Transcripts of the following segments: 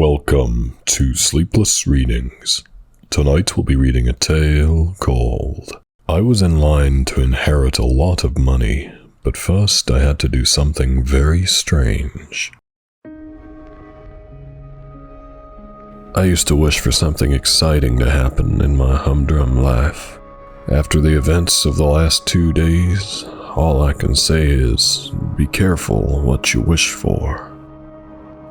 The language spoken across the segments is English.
Welcome to Sleepless Readings. Tonight we'll be reading a tale called I Was in Line to Inherit a Lot of Money, but first I had to do something very strange. I used to wish for something exciting to happen in my humdrum life. After the events of the last 2 days, all I can say is, be careful what you wish for.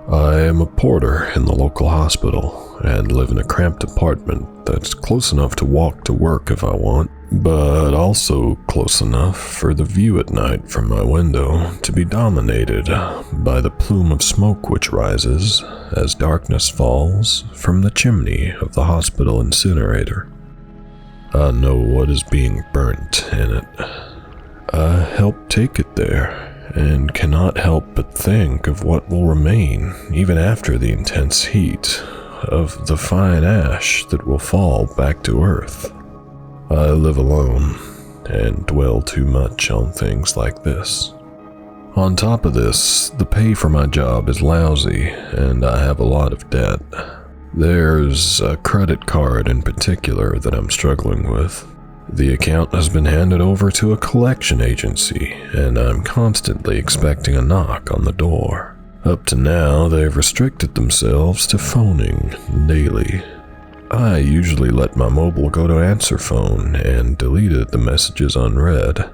I am a porter in the local hospital and live in a cramped apartment that's close enough to walk to work if I want, but also close enough for the view at night from my window to be dominated by the plume of smoke which rises as darkness falls from the chimney of the hospital incinerator. I know what is being burnt in it. I helped take it there, and cannot help but think of what will remain, even after the intense heat, of the fine ash that will fall back to earth. I live alone, and dwell too much on things like this. On top of this, the pay for my job is lousy, and I have a lot of debt. There's a credit card in particular that I'm struggling with. The account has been handed over to a collection agency, and I'm constantly expecting a knock on the door. Up to now, they've restricted themselves to phoning daily. I usually let my mobile go to answer phone and deleted the messages unread,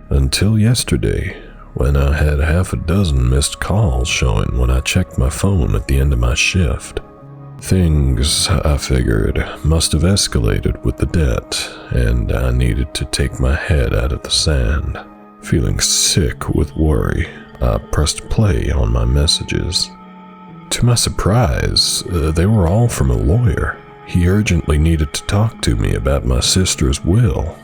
until yesterday, when I had half a dozen missed calls showing when I checked my phone at the end of my shift. Things, I figured, must have escalated with the debt, and I needed to take my head out of the sand. Feeling sick with worry, I pressed play on my messages. To my surprise, they were all from a lawyer. He urgently needed to talk to me about my sister's will.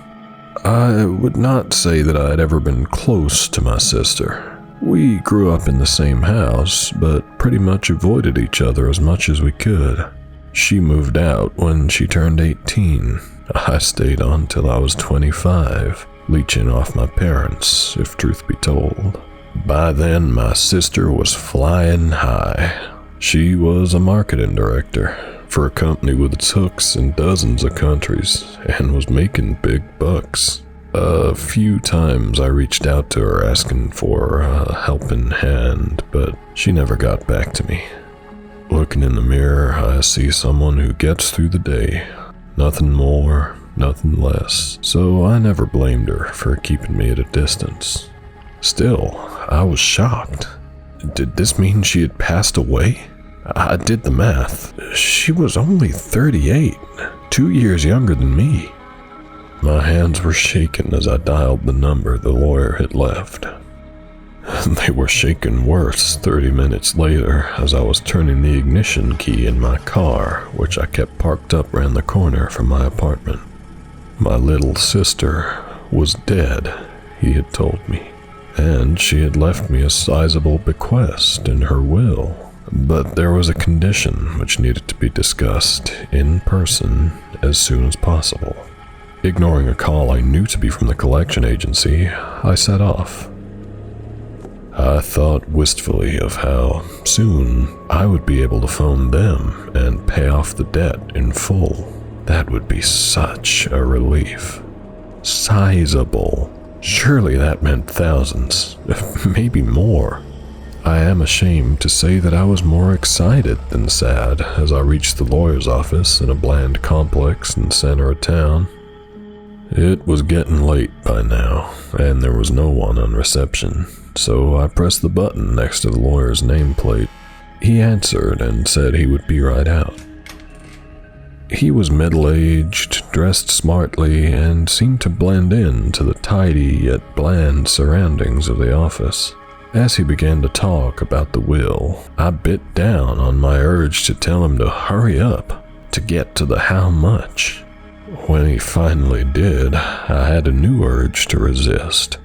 I would not say that I had ever been close to my sister. We grew up in the same house, but pretty much avoided each other as much as we could. She moved out when she turned 18. I stayed on till I was 25, leeching off my parents, if truth be told. By then, my sister was flying high. She was a marketing director for a company with its hooks in dozens of countries, and was making big bucks. A few times I reached out to her asking for a helping hand, but she never got back to me. Looking in the mirror, I see someone who gets through the day. Nothing more, nothing less. So I never blamed her for keeping me at a distance. Still, I was shocked. Did this mean she had passed away? I did the math. She was only 38, 2 years younger than me. My hands were shaking as I dialed the number the lawyer had left. They were shaking worse 30 minutes later as I was turning the ignition key in my car, which I kept parked up around the corner from my apartment. My little sister was dead, he had told me, and she had left me a sizable bequest in her will. But there was a condition which needed to be discussed in person as soon as possible. Ignoring a call I knew to be from the collection agency, I set off. I thought wistfully of how soon I would be able to phone them and pay off the debt in full. That would be such a relief. Sizable. Surely that meant thousands, maybe more. I am ashamed to say that I was more excited than sad as I reached the lawyer's office in a bland complex in the center of town. It was getting late by now, and there was no one on reception, so I pressed the button next to the lawyer's nameplate. He answered and said he would be right out. He was middle-aged, dressed smartly, and seemed to blend in to the tidy yet bland surroundings of the office. As he began to talk about the will, I bit down on my urge to tell him to hurry up, to get to the how much. When he finally did, I had a new urge to resist,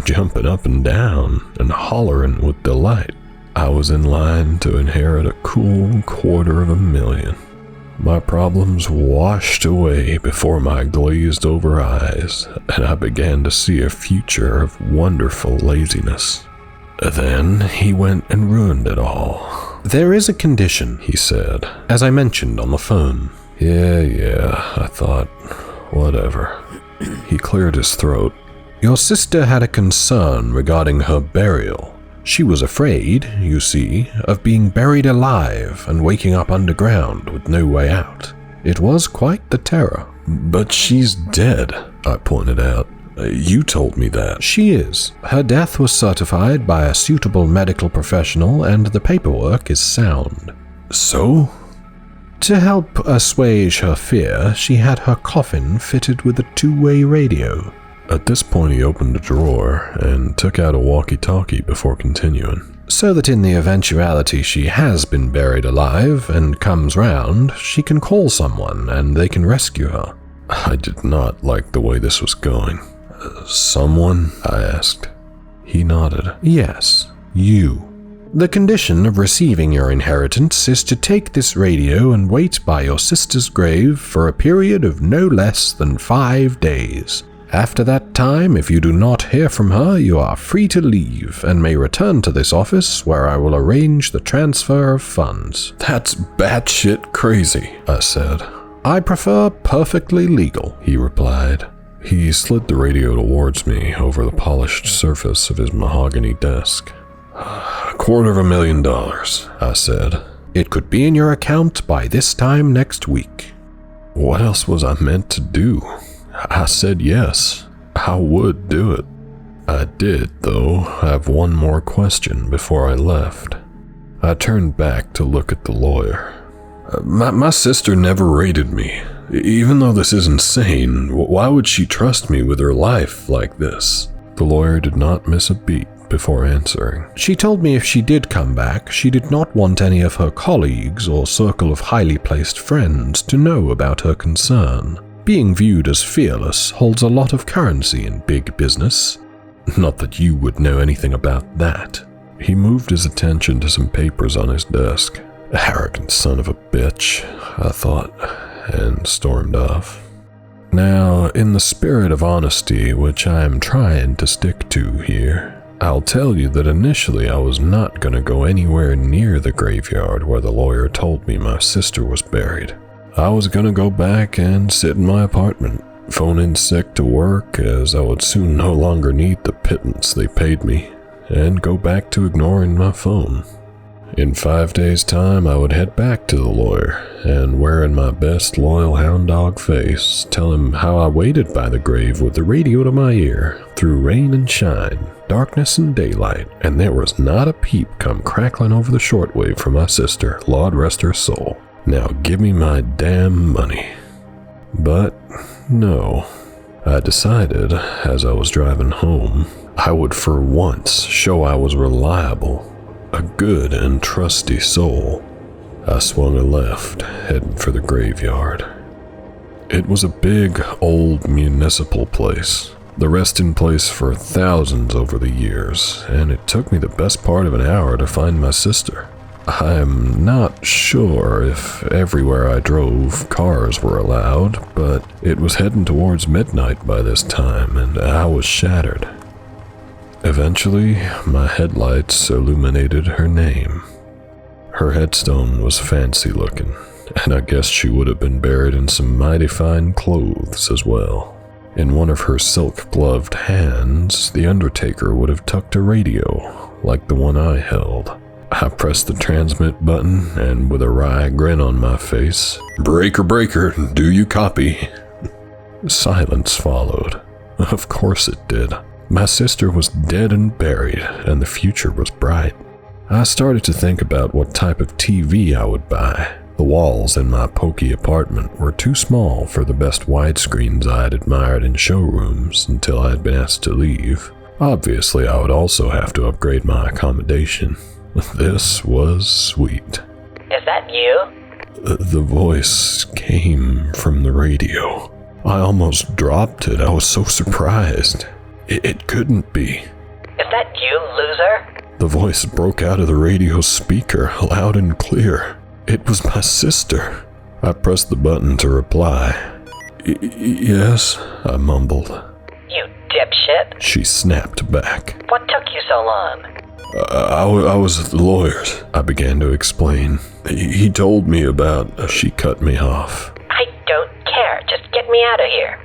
jumping up and down and hollering with delight. I was in line to inherit a cool $250,000. My problems washed away before my glazed-over eyes, and I began to see a future of wonderful laziness. Then he went and ruined it all. There is a condition, he said, as I mentioned on the phone. Yeah, I thought, whatever. He cleared his throat. Your sister had a concern regarding her burial. She was afraid, you see, of being buried alive and waking up underground with no way out. It was quite the terror. But she's dead, I pointed out. You told me that. She is. Her death was certified by a suitable medical professional and the paperwork is sound. So? To help assuage her fear, she had her coffin fitted with a two-way radio. At this point he opened a drawer and took out a walkie-talkie before continuing. So that in the eventuality she has been buried alive and comes round, she can call someone and they can rescue her. I did not like the way this was going. Someone? I asked. He nodded. Yes, you. The condition of receiving your inheritance is to take this radio and wait by your sister's grave for a period of no less than 5 days. After that time, if you do not hear from her, you are free to leave and may return to this office where I will arrange the transfer of funds. That's batshit crazy, I said. I prefer perfectly legal, he replied. He slid the radio towards me over the polished surface of his mahogany desk. $250,000, I said. It could be in your account by this time next week. What else was I meant to do? I said yes. I would do it. I did, though, have one more question before I left. I turned back to look at the lawyer. My sister never raided me. Even though this is insane, why would she trust me with her life like this? The lawyer did not miss a beat before answering. She told me if she did come back, she did not want any of her colleagues or circle of highly placed friends to know about her concern. Being viewed as fearless holds a lot of currency in big business. Not that you would know anything about that. He moved his attention to some papers on his desk. Arrogant son of a bitch, I thought, and stormed off. Now, in the spirit of honesty, which I am trying to stick to here, I'll tell you that initially I was not going to go anywhere near the graveyard where the lawyer told me my sister was buried. I was going to go back and sit in my apartment, phone in sick to work as I would soon no longer need the pittance they paid me, and go back to ignoring my phone. In 5 days' time, I would head back to the lawyer and, wearing my best loyal hound dog face, tell him how I waited by the grave with the radio to my ear through rain and shine, darkness and daylight, and there was not a peep come crackling over the shortwave from my sister, Lord rest her soul. Now give me my damn money. But no, I decided as I was driving home, I would for once show I was reliable. A good and trusty soul. I swung a left, heading for the graveyard. It was a big, old municipal place, the resting place for thousands over the years, and it took me the best part of an hour to find my sister. I'm not sure if everywhere I drove cars were allowed, but it was heading towards midnight by this time, and I was shattered. Eventually, my headlights illuminated her name. Her headstone was fancy looking, and I guess she would have been buried in some mighty fine clothes as well. In one of her silk-gloved hands, the undertaker would have tucked a radio, like the one I held. I pressed the transmit button, and with a wry grin on my face, "Breaker, breaker, do you copy?" Silence followed. Of course it did. My sister was dead and buried, and the future was bright. I started to think about what type of TV I would buy. The walls in my pokey apartment were too small for the best widescreens I had admired in showrooms until I had been asked to leave. Obviously, I would also have to upgrade my accommodation. This was sweet. Is that you? The voice came from the radio. I almost dropped it. I was so surprised. It couldn't be. Is that you, loser? The voice broke out of the radio speaker, loud and clear. It was my sister. I pressed the button to reply. Yes, I mumbled. You dipshit. She snapped back. What took you so long? I was at the lawyer's, I began to explain. He told me about... She cut me off. I don't care. Just get me out of here.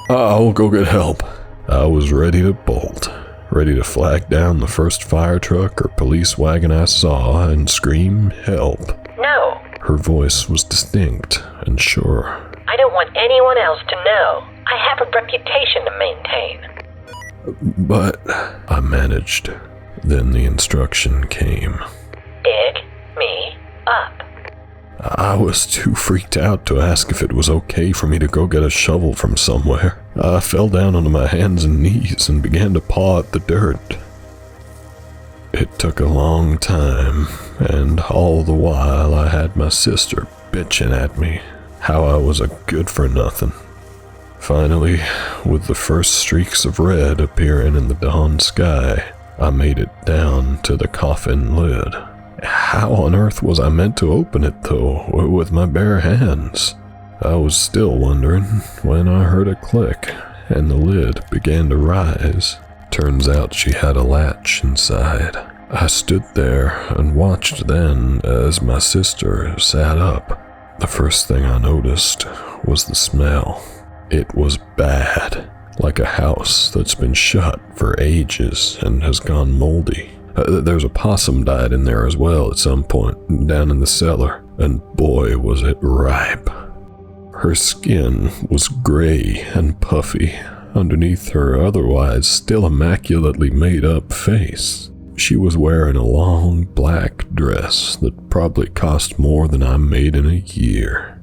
I'll go get help. I was ready to bolt, ready to flag down the first fire truck or police wagon I saw and scream help. No. Her voice was distinct and sure. I don't want anyone else to know. I have a reputation to maintain. But I managed. Then the instruction came. Dig me up. I was too freaked out to ask if it was okay for me to go get a shovel from somewhere. I fell down onto my hands and knees and began to paw at the dirt. It took a long time, and all the while I had my sister bitching at me how I was a good-for-nothing. Finally, with the first streaks of red appearing in the dawn sky, I made it down to the coffin lid. How on earth was I meant to open it, though, with my bare hands? I was still wondering when I heard a click, and the lid began to rise. Turns out she had a latch inside. I stood there and watched then as my sister sat up. The first thing I noticed was the smell. It was bad, like a house that's been shut for ages and has gone moldy. There's a possum died in there as well at some point, down in the cellar, and boy was it ripe. Her skin was gray and puffy underneath her otherwise still immaculately made-up face. She was wearing a long black dress that probably cost more than I made in a year.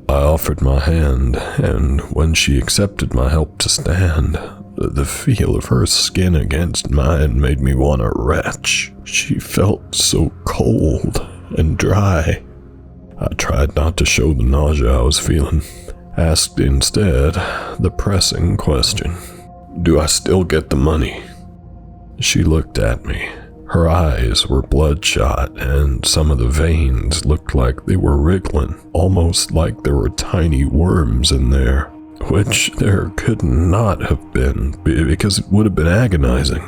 I offered my hand, and when she accepted my help to stand, the feel of her skin against mine made me want to retch. She felt so cold and dry. I tried not to show the nausea I was feeling. Asked instead the pressing question, "Do I still get the money?" She looked at me. Her eyes were bloodshot, and some of the veins looked like they were wriggling, almost like there were tiny worms in there. Which there could not have been, because it would have been agonizing.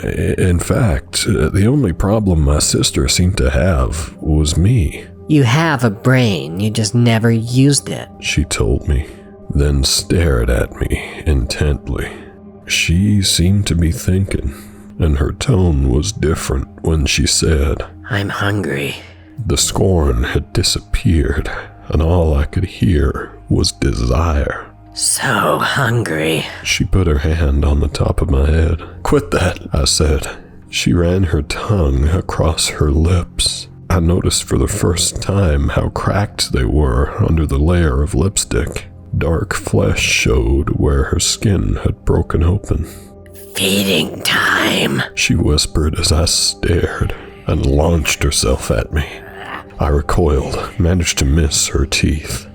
In fact, the only problem my sister seemed to have was me. You have a brain, you just never used it, She told me, then stared at me intently. She seemed to be thinking, and her tone was different when she said, I'm hungry. The scorn had disappeared, and all I could hear was desire. So hungry. She put her hand on the top of my head. "Quit that," I said. She ran her tongue across her lips. I noticed for the first time how cracked they were under the layer of lipstick. Dark flesh showed where her skin had broken open. Feeding time, She whispered as I stared and launched herself at me. I recoiled, managed to miss her teeth.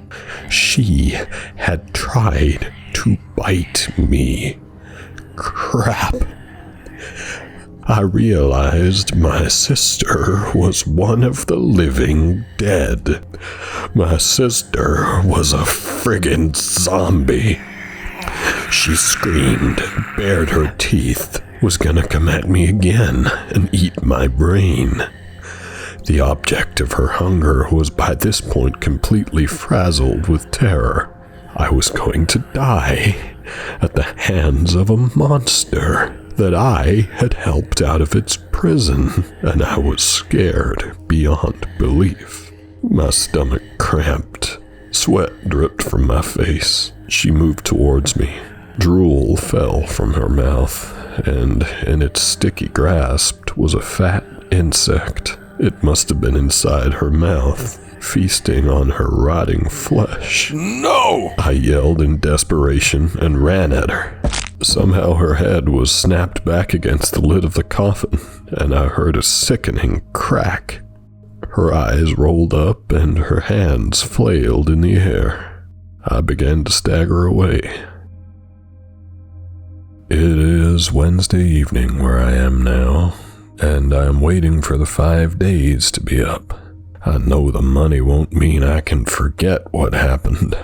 She had tried to bite me. Crap. I realized my sister was one of the living dead. My sister was a friggin' zombie. She screamed, bared her teeth, was gonna come at me again and eat my brain. The object of her hunger was by this point completely frazzled with terror. I was going to die at the hands of a monster that I had helped out of its prison, and I was scared beyond belief. My stomach cramped. Sweat dripped from my face. She moved towards me. Drool fell from her mouth, and in its sticky grasp was a fat insect. It must have been inside her mouth, feasting on her rotting flesh. "No!" I yelled in desperation and ran at her. Somehow her head was snapped back against the lid of the coffin, and I heard a sickening crack. Her eyes rolled up and her hands flailed in the air. I began to stagger away. It is Wednesday evening where I am now, and I am waiting for the 5 days to be up. I know the money won't mean I can forget what happened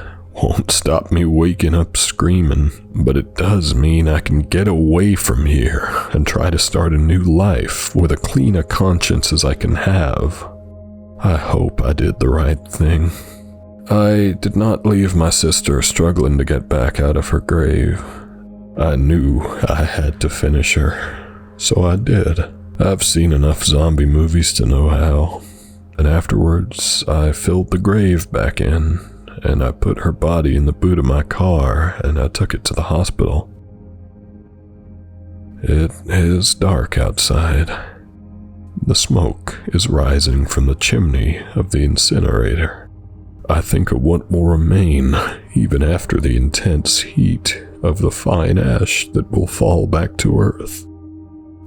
won't stop me waking up screaming, but it does mean I can get away from here and try to start a new life with a clean a conscience as I can have. I hope I did the right thing. I did not leave my sister struggling to get back out of her grave. I knew I had to finish her, so I did. I've seen enough zombie movies to know how. And afterwards, I filled the grave back in, and I put her body in the boot of my car, and I took it to the hospital. It is dark outside. The smoke is rising from the chimney of the incinerator. I think of what will remain even after the intense heat of the fine ash that will fall back to Earth.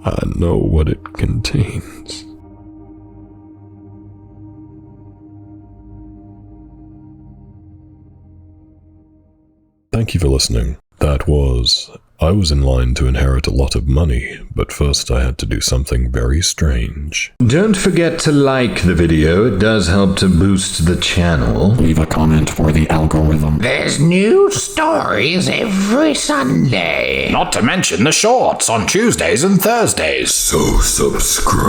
I know what it contains. Thank you for listening. That was I was in line to inherit a lot of money, but first I had to do something very strange. Don't forget to like the video, it does help to boost the channel. Leave a comment for the algorithm. There's new stories every Sunday. Not to mention the shorts on Tuesdays and Thursdays. So subscribe.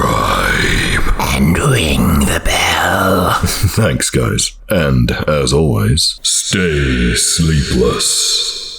And ring the bell. Thanks, guys. And, as always, stay sleepless.